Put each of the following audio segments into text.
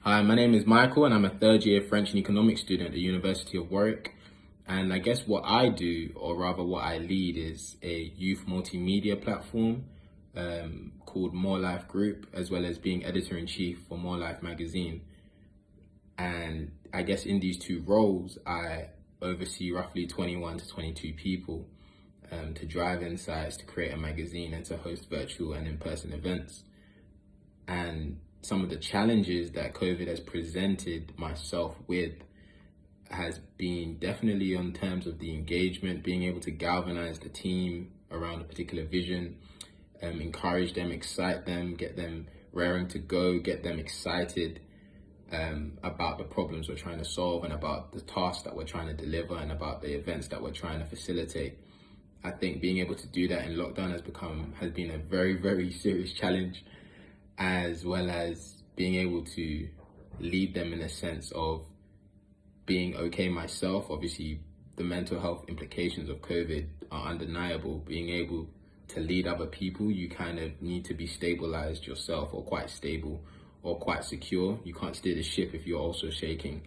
Hi, my name is Michael and I'm a third year French and economics student at the University of Warwick. And I guess what I do, or rather what I lead, is a youth multimedia platform called More Life Group, as well as being editor-in-chief for More Life magazine. And I guess in these two roles, I oversee roughly 21 to 22 people to drive insights, to create a magazine, and to host virtual and in-person events. And some of the challenges that COVID has presented myself with has been definitely on terms of the engagement, being able to galvanize the team around a particular vision, encourage them, excite them, get them raring to go, get them excited about the problems we're trying to solve and about the tasks that we're trying to deliver and about the events that we're trying to facilitate. I think being able to do that in lockdown has been a very, very serious challenge, as well as being able to lead them in a sense of being okay myself. Obviously, the mental health implications of COVID are undeniable. Being able to lead other people, you kind of need to be stabilized yourself, or quite stable, or quite secure. You can't steer the ship if you're also shaking.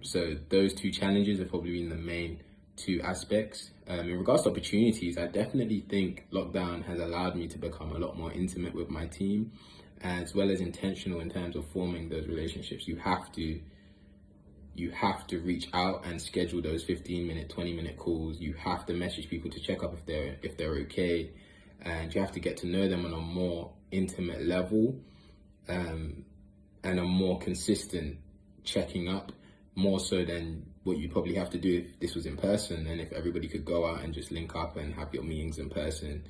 So those two challenges have probably been the main two aspects. In regards to opportunities, I definitely think lockdown has allowed me to become a lot more intimate with my team, as well as intentional in terms of forming those relationships. You have to reach out and schedule those 15-minute, 20-minute calls. You have to message people to check up if they're okay, and you have to get to know them on a more intimate level, and a more consistent checking up, more so than what you probably have to do if this was in person, and if everybody could go out and just link up and have your meetings in person.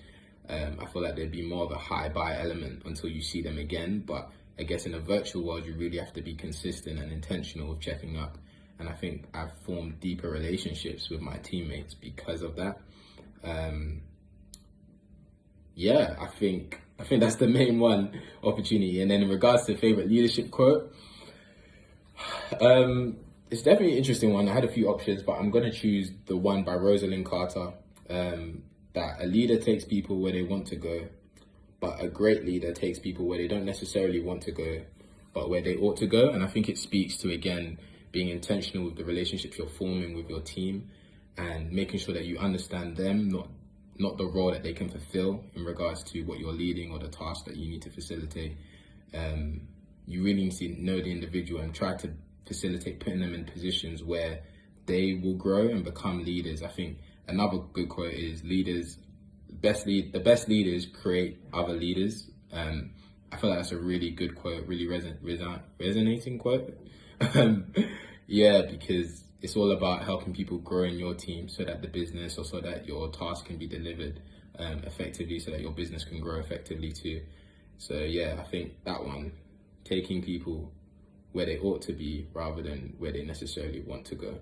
I feel like there'd be more of a hi-bye element until you see them again. But I guess in a virtual world, you really have to be consistent and intentional with checking up. And I think I've formed deeper relationships with my teammates because of that. Yeah, I think that's the main one, opportunity. And then in regards to favorite leadership quote, it's definitely an interesting one. I had a few options, but I'm going to choose the one by Rosalind Carter, that a leader takes people where they want to go, but a great leader takes people where they don't necessarily want to go, but where they ought to go. And I think it speaks to, again, being intentional with the relationships you're forming with your team, and making sure that you understand them, not the role that they can fulfill in regards to what you're leading or the task that you need to facilitate. You really need to know the individual and try to facilitate putting them in positions where they will grow and become leaders. I think another good quote is the best leaders create other leaders. I feel like that's a really good quote, really resonating quote. Yeah, because it's all about helping people grow in your team so that the business, or so that your task can be delivered effectively, so that your business can grow effectively too. So yeah, I think that one, taking people where they ought to be rather than where they necessarily want to go.